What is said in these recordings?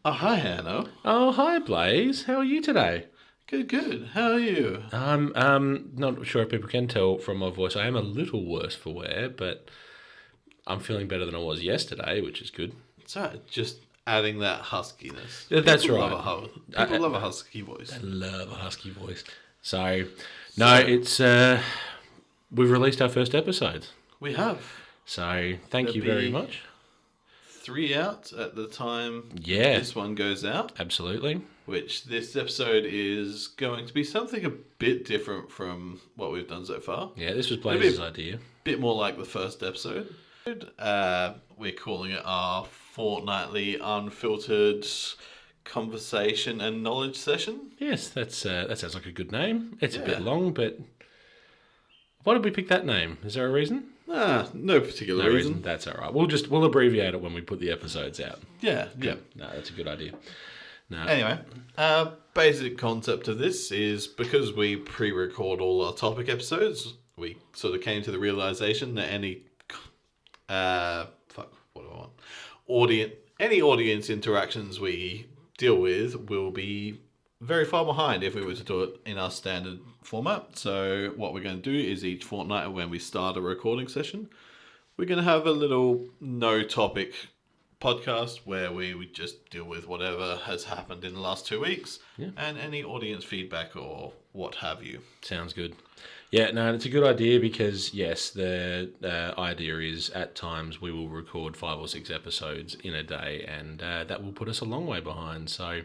Oh, hi, Henno. Oh, hi, Blaze. How are you today? Good. How are you? I'm not sure if people can tell from my voice. I am a little worse for wear, but I'm feeling better than I was yesterday, which is good. So, just adding that huskiness. Yeah, that's People right. People love a husky voice. I love a husky voice. So, it's we've released our first episode. We have So, thank you very much. 3 out at the time Yeah, this one goes out. absolutely. Which this episode is going to be something a bit different from what we've done so far. Yeah, this was Blaze's idea. Bit more like the first episode. We're calling it our Fortnightly Unfiltered Conversation and Knowledge Session. Yes, that sounds like a good name. It's a Yeah. bit long, but why did we pick that name? Is there a reason? No particular reason. That's all right. We'll abbreviate it when we put the episodes out. Yeah. No, that's a good idea. No. Anyway, basic concept of this is because we pre-record all our topic episodes, we sort of came to the realization that any audience interactions we deal with will be very far behind if we were to do it in our standard format. So what we're going to do is each fortnight when we start a recording session, we're going to have a little no topic podcast where we would just deal with whatever has happened in the last 2 weeks and any audience feedback or what have you. Sounds good. Yeah, no, it's a good idea because, yes, the idea is at times we will record 5 or 6 episodes in a day and that will put us a long way behind. So,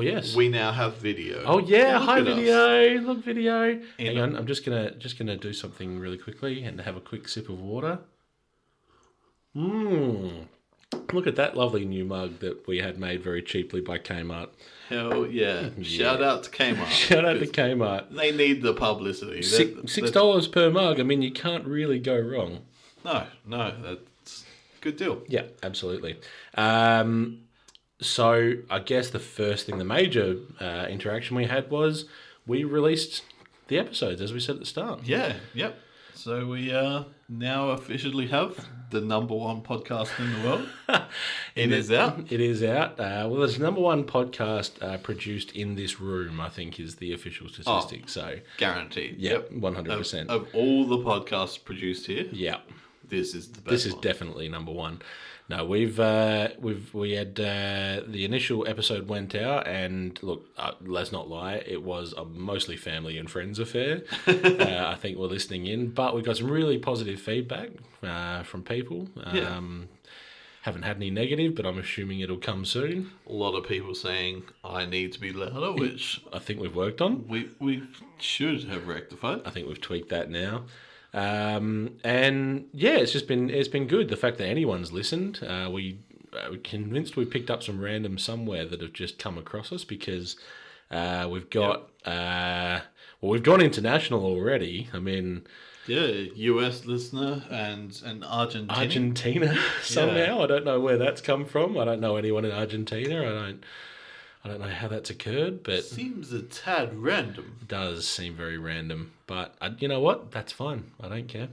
yes. We now have video. Oh yeah, Look hi at video. us. Look video. Hang on, I'm just gonna do something really quickly and have a quick sip of water. Look at that lovely new mug that we had made very cheaply by Kmart. Hell yeah. Shout out to Kmart. Shout out to Kmart. They need the publicity. $6 per mug. I mean, you can't really go wrong. No, that's a good deal. Yeah, absolutely. So I guess the major interaction we had was we released the episodes, as we said at the start. Yeah, yep. So we now officially have the number one podcast in the world. It is out. It is out. Well, there's number one podcast produced in this room, I think, is the official statistic. So guaranteed. Yep, 100%. Of all the podcasts produced here, this is the best. This is definitely number one. No, we had the initial episode went out, and look, let's not lie, it was a mostly family and friends affair. I think we're listening in, but we got some really positive feedback from people. Haven't had any negative, but I'm assuming it'll come soon. A lot of people saying I need to be louder, which I think we've worked on. We should have rectified. I think we've tweaked that now. And yeah, it's been good. The fact that anyone's listened, we're convinced we picked up some random somewhere that have just come across us because we've got we've gone international already. I mean, US listener and Argentina. Argentina somehow. I don't know where that's come from. I don't know anyone in Argentina. I don't know how that's occurred, but seems a tad random. It does seem very random, but you know what? That's fine. I don't care.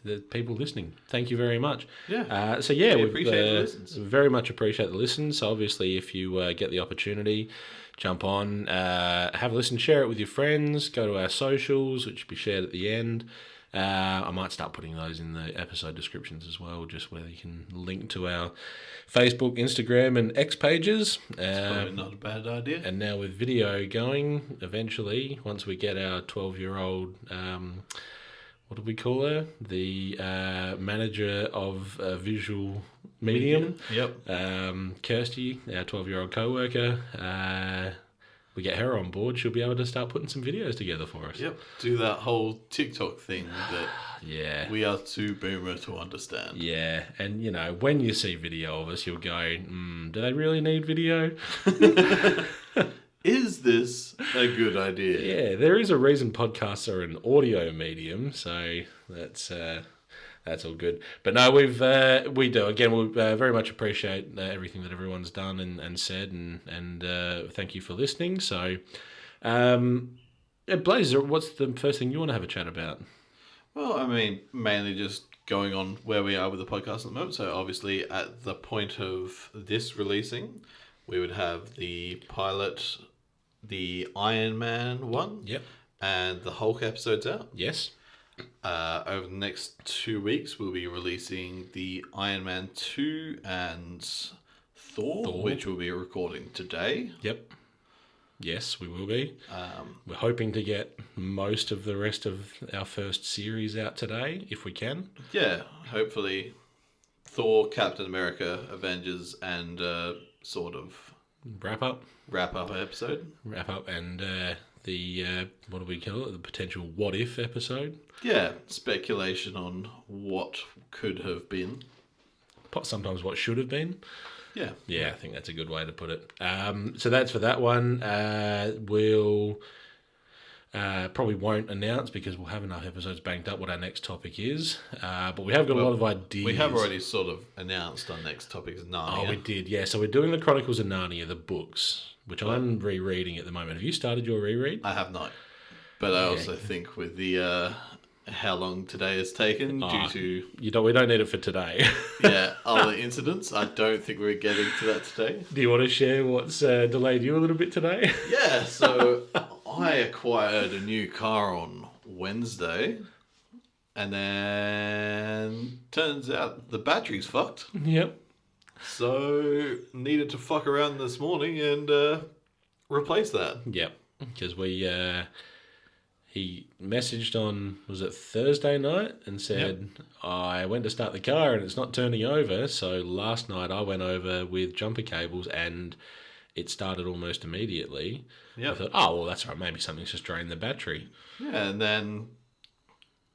The people listening, thank you very much. Yeah. We appreciate the listens. Very much appreciate the listens. So obviously, if you get the opportunity, jump on, have a listen, share it with your friends. Go to our socials, which will be shared at the end. I might start putting those in the episode descriptions as well, just where you can link to our Facebook, Instagram, and X pages. That's probably not a bad idea. And now with video going, eventually, once we get our 12-year-old, what do we call her? The manager of visual medium. Yep. Kirsty, our 12-year-old co-worker. We get her on board, she'll be able to start putting some videos together for us. Yep. Do that whole TikTok thing that we are too boomer to understand. Yeah. And, when you see video of us, you'll go, do they really need video? Is this a good idea? Yeah, there is a reason podcasts are an audio medium, so that's all good. But no, we do. Again, we very much appreciate everything that everyone's done and said, and thank you for listening. So, Blaze, what's the first thing you want to have a chat about? Well, I mean, mainly just going on where we are with the podcast at the moment. So obviously at the point of this releasing, we would have the pilot, the Iron Man one, Yep. and the Hulk episodes out. Yes. Over the next 2 weeks, we'll be releasing the Iron Man 2 and Thor, which we'll be recording today. Yep. Yes, we will be. We're hoping to get most of the rest of our first series out today, if we can. Yeah, hopefully Thor, Captain America, Avengers, and sort of Wrap up, episode. and the, what do we call it? The potential what if episode. Yeah, speculation on what could have been. Sometimes what should have been. Yeah. Yeah, I think that's a good way to put it. So that's for that one. We'll probably won't announce because we'll have enough episodes banked up what our next topic is. But we have got a lot of ideas. We have already sort of announced our next topic is Narnia. Oh, we did, yeah. So we're doing the Chronicles of Narnia, the books, which I'm rereading at the moment. Have you started your reread? I have not. But I also think with the how long today has taken due to we don't need it for today. other incidents, I don't think we're getting to that today. Do you want to share what's delayed you a little bit today? Yeah, so I acquired a new car on Wednesday, and then turns out the battery's fucked. Yep. So needed to fuck around this morning and replace that. Yep, because he messaged on, was it Thursday night, and said, I went to start the car and it's not turning over. So last night I went over with jumper cables and it started almost immediately. I thought, oh, well, that's right. Maybe something's just drained the battery. Yeah, and then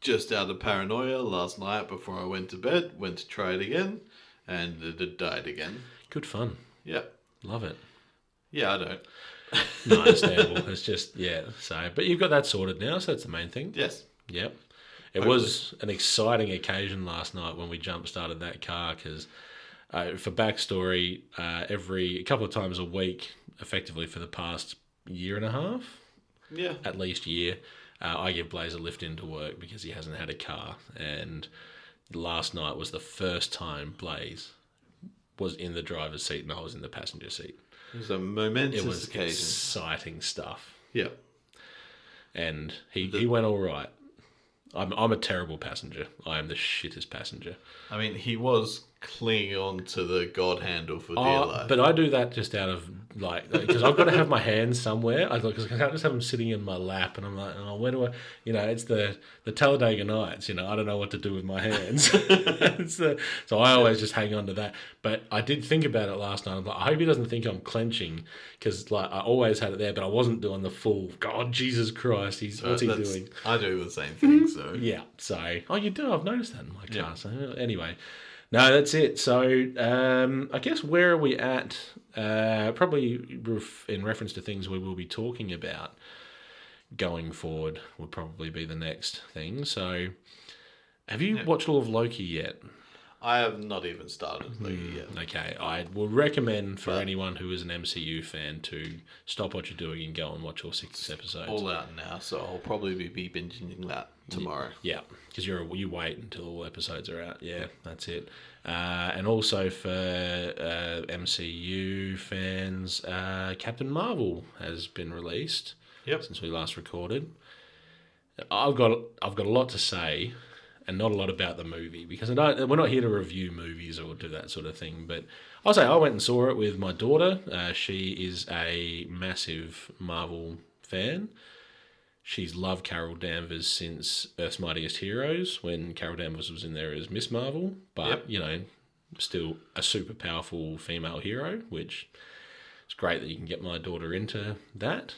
just out of paranoia last night before I went to bed, went to try it again, and it had died again. Good fun. Yep. Love it. Yeah, I don't. No, understandable. It's just, so, but you've got that sorted now, so that's the main thing. Yes. Yep. It was an exciting occasion last night when we jump-started that car because, for backstory, a couple of times a week, effectively for the past year and a half, at least year, I give Blaze a lift into work because he hasn't had a car. And last night was the first time Blaze was in the driver's seat and I was in the passenger seat. It was a momentous occasion. Exciting stuff. Yeah. And he went all right. I'm a terrible passenger. I am the shittest passenger. I mean, he was clinging on to the God handle for dear life. But I do that just out of, because I've got to have my hands somewhere. I can't just have them sitting in my lap, and I'm like, oh, where do I, it's the Talladega Nights, I don't know what to do with my hands. So I always just hang on to that. But I did think about it last night. I'm like, I hope he doesn't think I'm clenching, because I always had it there, but I wasn't doing the full, God, Jesus Christ, what's he doing? I do the same thing, so. Yeah, so, you do, I've noticed that in my car. So anyway. No, that's it. So, I guess where are we at? Probably in reference to things we will be talking about going forward would probably be the next thing. So, have you watched all of Loki yet? I have not even started Loki yet. Okay, I will recommend for anyone who is an MCU fan to stop what you're doing and go and watch all 6 episodes. All out now, so I'll probably be binging that tomorrow. Yeah, because you wait until all episodes are out. Yeah, that's it. And also for MCU fans, Captain Marvel has been released. Yep. Since we last recorded. I've got a lot to say, and not a lot about the movie because we're not here to review movies or do that sort of thing. But I'll say I went and saw it with my daughter. She is a massive Marvel fan. She's loved Carol Danvers since Earth's Mightiest Heroes, when Carol Danvers was in there as Miss Marvel. But, still a super powerful female hero, which is great that you can get my daughter into that.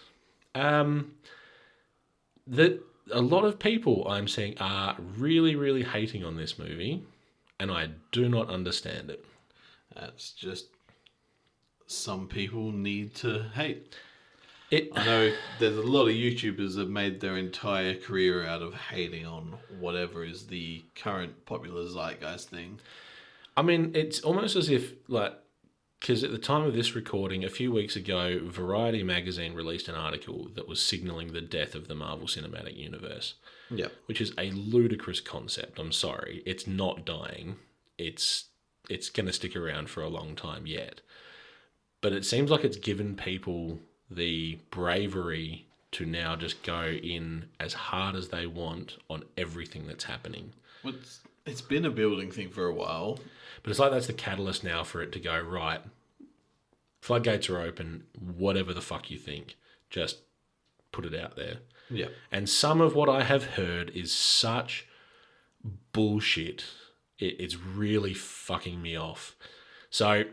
A lot of people I'm seeing are really, really hating on this movie, and I do not understand it. That's just some people need to hate. I know there's a lot of YouTubers that made their entire career out of hating on whatever is the current popular zeitgeist thing. I mean, it's almost as if, Because at the time of this recording, a few weeks ago, Variety magazine released an article that was signalling the death of the Marvel Cinematic Universe. Yeah. Which is a ludicrous concept. I'm sorry. It's not dying. It's going to stick around for a long time yet. But it seems like it's given people the bravery to now just go in as hard as they want on everything that's happening. Well, it's been a building thing for a while. But it's like that's the catalyst now for it to go, right, floodgates are open, whatever the fuck you think, just put it out there. Yeah. And some of what I have heard is such bullshit. It's really fucking me off. So,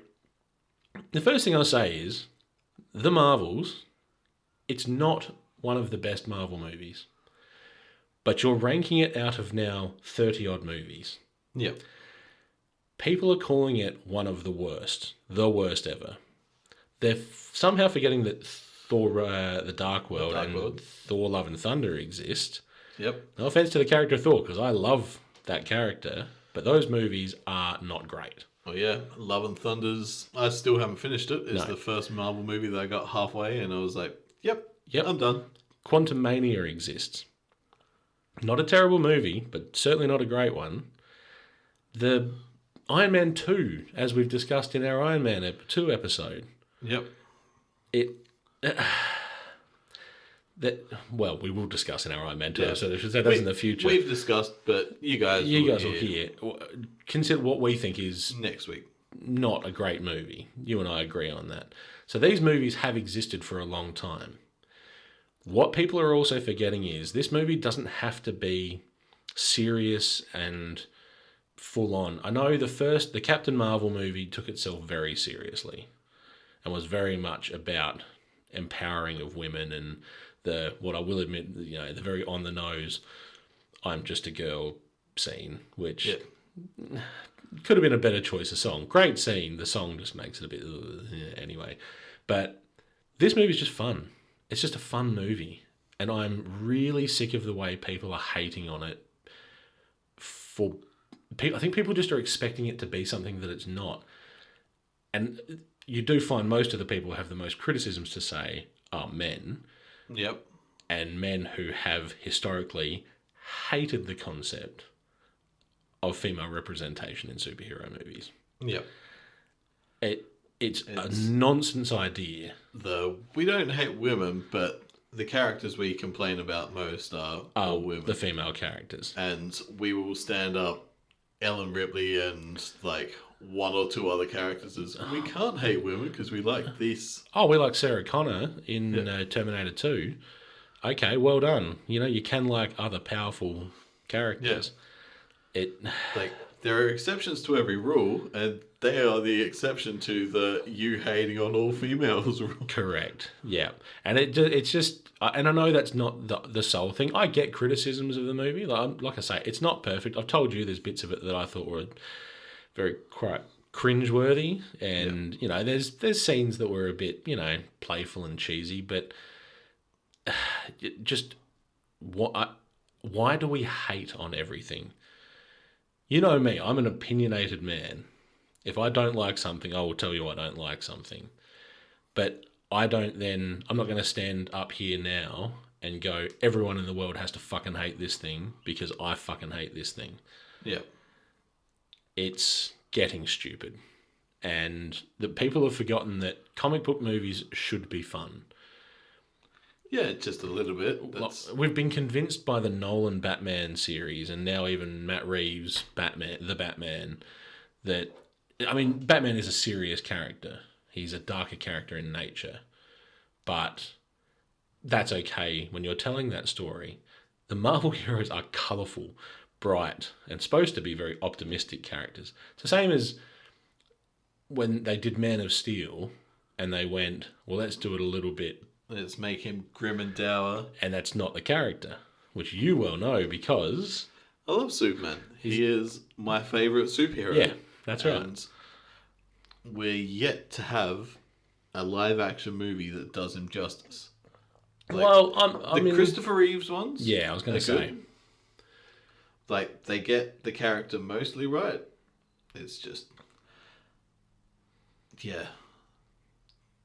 the first thing I'll say is, The Marvels, it's not one of the best Marvel movies. But you're ranking it out of now 30-odd movies. Yeah. People are calling it one of the worst ever. They're somehow forgetting that Thor, The Dark World and Thor Love and Thunder exist. Yep. No offense to the character Thor, because I love that character, but those movies are not great. Oh yeah, Love and Thunder's. I still haven't finished it. It's the first Marvel movie that I got halfway, and I was like, "Yep, I'm done." Quantum Mania exists. Not a terrible movie, but certainly not a great one. The Iron Man 2, as we've discussed in our Iron Man 2 episode. Yep. We will discuss in our Iron Man 2 episode. So that's in the future. We've discussed, but you guys will hear. Consider what we think is Next week. Not a great movie. You and I agree on that. So these movies have existed for a long time. What people are also forgetting is this movie doesn't have to be serious and full on. I know the Captain Marvel movie took itself very seriously and was very much about empowering of women and what I will admit, the very on the nose, I'm just a girl scene, which could have been a better choice of song. Great scene. The song just makes it a bit anyway. But this movie is just fun. It's just a fun movie. And I'm really sick of the way people are hating on it. I think people just are expecting it to be something that it's not. And you do find most of the people who have the most criticisms to say are men. Yep. And men who have historically hated the concept of female representation in superhero movies. Yep. It's a nonsense idea. We don't hate women, but the characters we complain about most are all women. The female characters. And we will stand up Ellen Ripley and like one or two other characters as we can't hate women because we like this. Oh, we like Sarah Connor in Terminator 2. Okay, well done. You can like other powerful characters. Like there are exceptions to every rule, and they are the exception to the you hating on all females rule. Correct. Yeah, and it's just, and I know that's not the sole thing. I get criticisms of the movie. Like I say, it's not perfect. I've told you there's bits of it that I thought were very quite cringeworthy, and there's scenes that were a bit playful and cheesy, but just why do we hate on everything? You know me, I'm an opinionated man. If I don't like something, I will tell you I don't like something. But I'm not going to stand up here now and go, everyone in the world has to fucking hate this thing because I fucking hate this thing. Yeah. It's getting stupid. And the people have forgotten that comic book movies should be fun. Yeah, just a little bit. We've been convinced by the Nolan Batman series and now even Matt Reeves' The Batman, that, Batman is a serious character. He's a darker character in nature. But that's okay when you're telling that story. The Marvel heroes are colourful, bright, and supposed to be very optimistic characters. It's the same as when they did Man of Steel and they went, well, let's do it a little bit. Let's make him grim and dour. And that's not the character, which you well know because... I love Superman. He is my favourite superhero. Yeah, that's right. And we're yet to have a live-action movie that does him justice. The Christopher Reeves ones... Yeah, I was going to say. Good. Like, they get the character mostly right. It's just... yeah,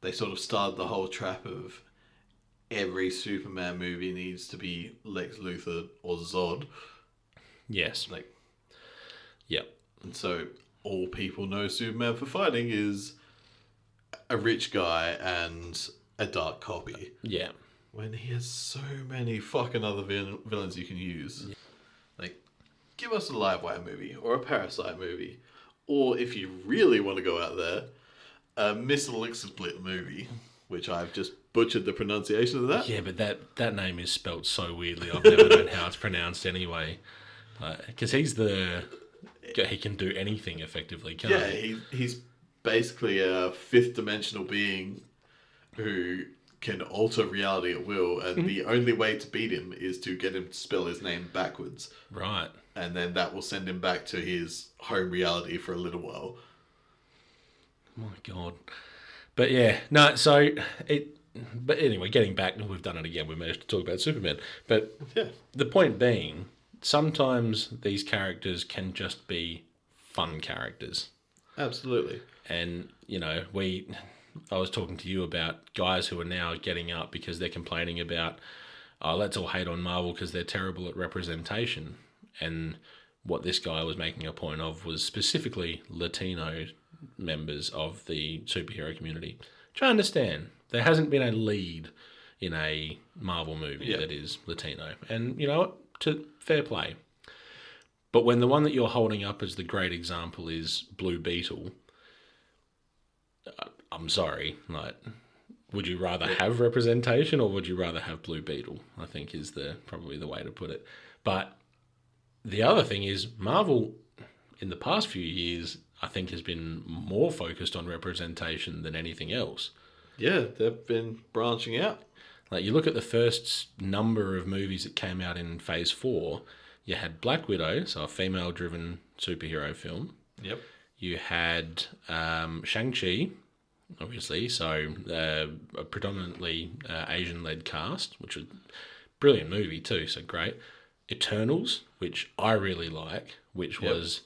they sort of started the whole trap of every Superman movie needs to be Lex Luthor or Zod. Yes. Like, Yep. and so all people know Superman for fighting is a rich guy and a dark copy. Yeah. When he has so many fucking other villains you can use. Yeah. Like, give us a Livewire movie or a Parasite movie. Or if you really want to go out there, a Missile Split movie, which I've just butchered the pronunciation of that. Yeah, but that name is spelt so weirdly. I've never known how it's pronounced anyway. Because he can do anything effectively, can't he? Yeah, he's basically a fifth dimensional being who can alter reality at will, and the only way to beat him is to get him to spell his name backwards. Right. And then that will send him back to his home reality for a little while. My God. But yeah, no, so but anyway, getting back, we've done it again, we managed to talk about Superman. But yeah, the point being, sometimes these characters can just be fun characters. Absolutely. And, I was talking to you about guys who are now getting up because they're complaining about, let's all hate on Marvel because they're terrible at representation. And what this guy was making a point of was specifically Latino members of the superhero community. Which I understand. There hasn't been a lead in a Marvel movie that is Latino. And you know what? Fair play. But when the one that you're holding up as the great example is Blue Beetle, I'm sorry, would you rather have representation or would you rather have Blue Beetle? I think is probably the way to put it. But the other thing is Marvel, in the past few years, I think has been more focused on representation than anything else. Yeah, they've been branching out. Like, you look at the first number of movies that came out in Phase 4, you had Black Widow, so a female-driven superhero film. Yep. You had Shang-Chi, obviously, so a predominantly Asian-led cast, which was a brilliant movie too, so great. Eternals, which I really like, which was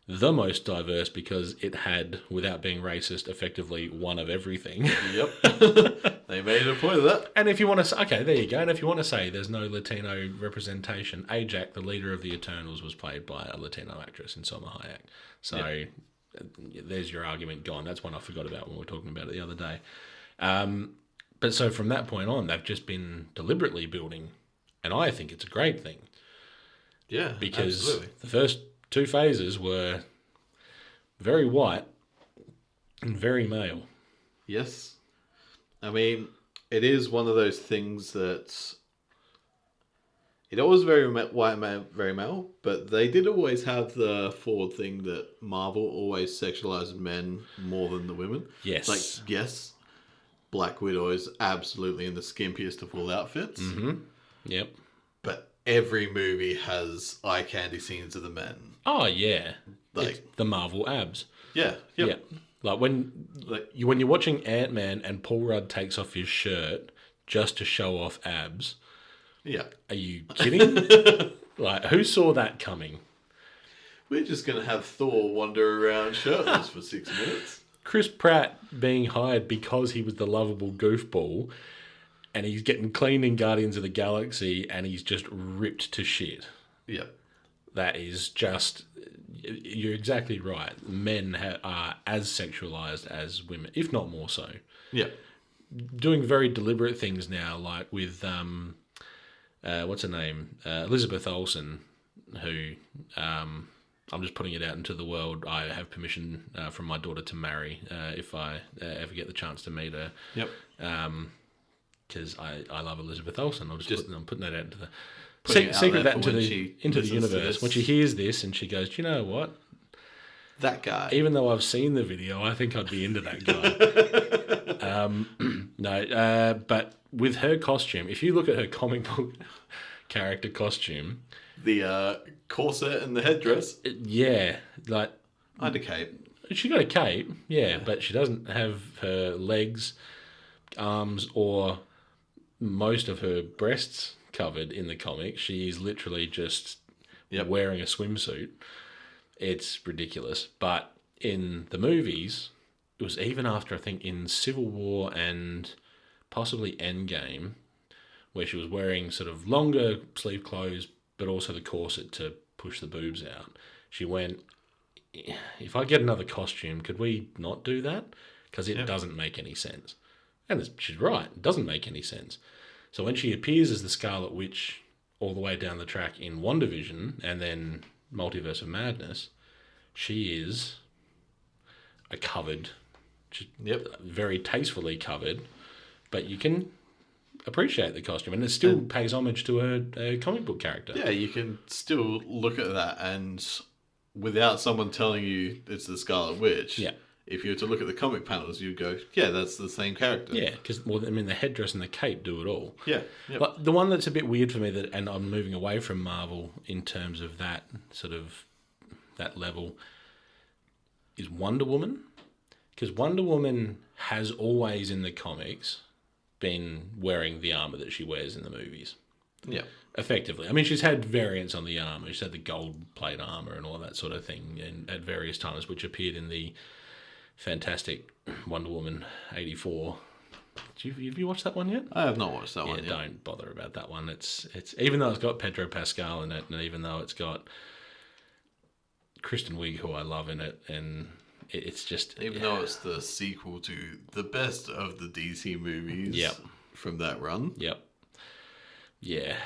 the most diverse because it had, without being racist, effectively one of everything. Yep. They made a point of that. And if you want to say, okay, there you go. And if you want to say there's no Latino representation, Ajak, the leader of the Eternals, was played by a Latino actress in Salma Hayek. So there's your argument gone. That's one I forgot about when we were talking about it the other day. But so from that point on, they've just been deliberately building, and I think it's a great thing. Yeah, because absolutely. The first two phases were very white and very male. Yes. I mean, it is one of those things that it always very white male, very male, but they did always have the forward thing that Marvel always sexualizes men more than the women. Yes. Like, yes, Black Widow is absolutely in the skimpiest of all outfits. Mm-hmm. Yep. But every movie has eye candy scenes of the men. Oh, yeah. Like, it's the Marvel abs. Yeah. Yep. Yeah. Like when you're watching Ant-Man and Paul Rudd takes off his shirt just to show off abs. Yeah. Are you kidding? Like, who saw that coming? We're just going to have Thor wander around shirtless for 6 minutes. Chris Pratt being hired because he was the lovable goofball, and he's getting cleaned in Guardians of the Galaxy, and he's just ripped to shit. Yeah. That is just... You're exactly right. Men are as sexualized as women, if not more so. Yeah. Doing very deliberate things now, like with... what's her name? Elizabeth Olsen, who... I'm just putting it out into the world. I have permission from my daughter to marry if I ever get the chance to meet her. Yep. Because I love Elizabeth Olsen. I'm putting that out into the... Secret that into the universe. When she hears this and she goes, do you know what? That guy. Even though I've seen the video, I think I'd be into that guy. But with her costume, if you look at her comic book character costume... The corset and the headdress. Like... I had a cape. She got a cape, but she doesn't have her legs, arms, or most of her breasts covered in the comic. She's literally just wearing a swimsuit. It's ridiculous. But in the movies, was even after, I think, in Civil War and possibly Endgame, where she was wearing sort of longer sleeve clothes, but also the corset to push the boobs out. She went, if I get another costume, could we not do that? Because it doesn't make any sense. And she's right, it doesn't make any sense. So when she appears as the Scarlet Witch all the way down the track in WandaVision and then Multiverse of Madness, she is a covered, very tastefully covered, but you can appreciate the costume, and it still pays homage to her comic book character. Yeah, you can still look at that, and without someone telling you it's the Scarlet Witch, if you were to look at the comic panels, you'd go, yeah, that's the same character. Yeah, because, the headdress and the cape do it all. Yeah. Yep. But the one that's a bit weird for me, and I'm moving away from Marvel in terms of that sort of, that level, is Wonder Woman. Because Wonder Woman has always, in the comics, been wearing the armor that she wears in the movies. Yeah. Effectively. I mean, she's had variants on the armor. She's had the gold plate armor and all that sort of thing at various times, which appeared in the fantastic Wonder Woman 84. Have you watched that one yet? I have not watched that one yet. Don't bother about that one. It's even though it's got Pedro Pascal in it, and even though it's got Kristen Wiig, who I love, in it, and it's just... Even though it's the sequel to the best of the DC movies from that run. Yep. Yeah.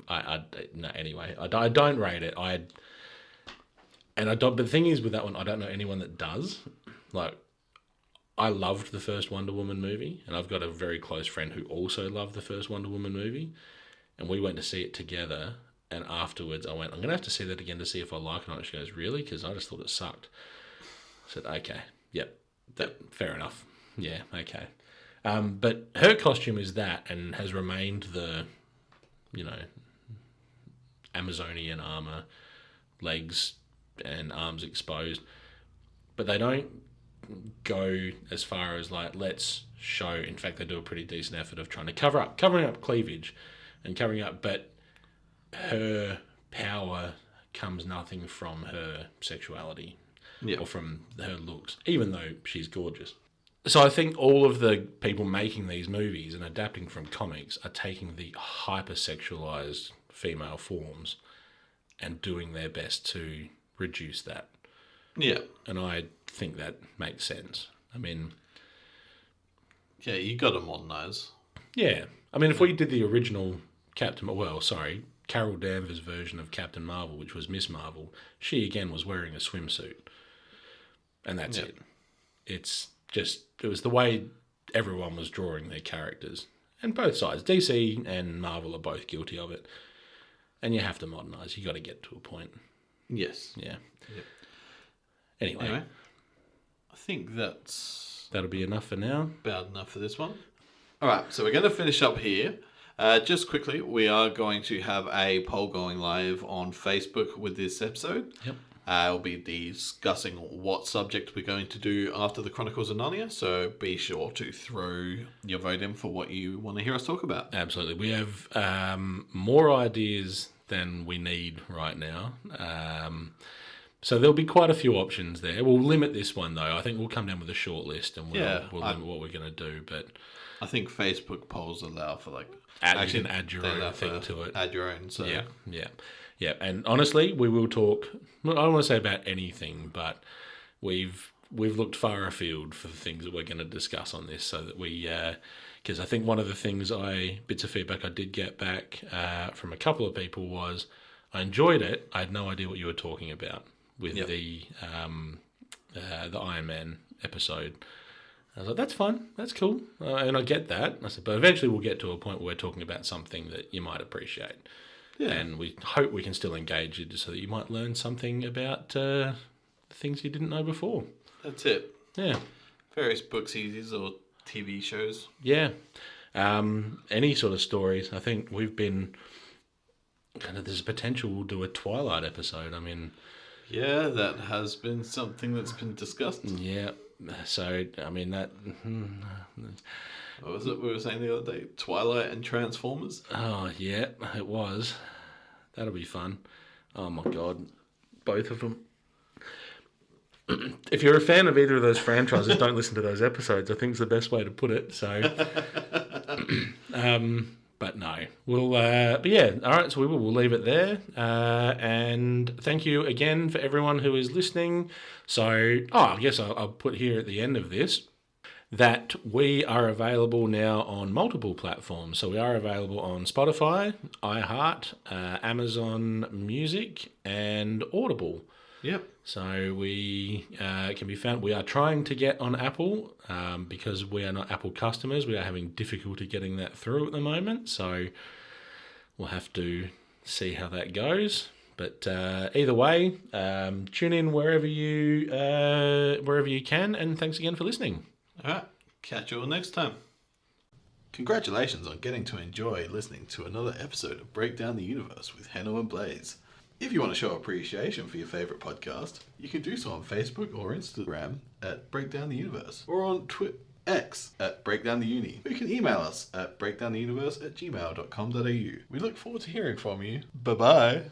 No, anyway, I don't rate it. But the thing is with that one, I don't know anyone that does. Like, I loved the first Wonder Woman movie, and I've got a very close friend who also loved the first Wonder Woman movie, and we went to see it together, and afterwards I went, I'm going to have to see that again to see if I like it or not. She goes, really? Because I just thought it sucked. I said, okay, yep, fair enough. Yeah, okay. But her costume is that, and has remained the, Amazonian armor, legs and arms exposed. But they don't go as far as, like, let's show. In fact, they do a pretty decent effort of trying to covering up cleavage and covering up, but her power comes nothing from her sexuality or from her looks, even though she's gorgeous. So I think all of the people making these movies and adapting from comics are taking the hypersexualized female forms and doing their best to reduce that. Yeah. And I think that makes sense. I mean... Yeah, you got to modernise. Yeah. I mean, if we did the original Carol Danvers version of Captain Marvel, which was Miss Marvel, she again was wearing a swimsuit. And that's it. It was the way everyone was drawing their characters. And both sides, DC and Marvel, are both guilty of it. And you have to modernise. You got to get to a point. Yes. Yeah. Yep. Anyway, I think that'll be enough for now. About enough for this one. All right, so we're going to finish up here. Just quickly, we are going to have a poll going live on Facebook with this episode. Yep. We'll be discussing what subject we're going to do after the Chronicles of Narnia, so be sure to throw your vote in for what you want to hear us talk about. Absolutely. We have more ideas than we need right now. So there'll be quite a few options there. We'll limit this one, though. I think we'll come down with a short list and we'll limit what we're going to do. But I think Facebook polls allow for, like... you can add your own thing to it. Add your own, so... Yeah, and honestly, we will talk... I don't want to say about anything, but we've looked far afield for the things that we're going to discuss on this, so that we... Because I think one of the bits of feedback I did get back from a couple of people was, I enjoyed it, I had no idea what you were talking about with the Iron Man episode. I was like, that's fun, that's cool, and I get that. I said, but eventually we'll get to a point where we're talking about something that you might appreciate. Yeah. And we hope we can still engage you so that you might learn something about the things you didn't know before. That's it. Yeah. Various book series or TV shows. Yeah. Any sort of stories. I think we've been... there's potential we'll do a Twilight episode. I mean... Yeah, that has been something that's been discussed. Yeah. So, I mean, that... What was it we were saying the other day? Twilight and Transformers? Oh, yeah, it was. That'll be fun. Oh, my God. Both of them. if you're a fan of either of those franchises, don't listen to those episodes. I think is the best way to put it. So, but no, we'll. But yeah, all right. So we'll leave it there. And thank you again for everyone who is listening. So, I guess I'll put here at the end of this that we are available now on multiple platforms. So we are available on Spotify, iHeart, Amazon Music, and Audible. Yep. So we can be found. We are trying to get on Apple because we are not Apple customers. We are having difficulty getting that through at the moment. So we'll have to see how that goes. But either way, tune in wherever you can. And thanks again for listening. All right. Catch you all next time. Congratulations on getting to enjoy listening to another episode of Breakdown the Universe with Henno and Blaze. If you want to show appreciation for your favourite podcast, you can do so on Facebook or Instagram at Breakdown the Universe, or on X at Breakdown the Uni. Or you can email us at breakdowntheuniverse@gmail.com.au. We look forward to hearing from you. Bye-bye.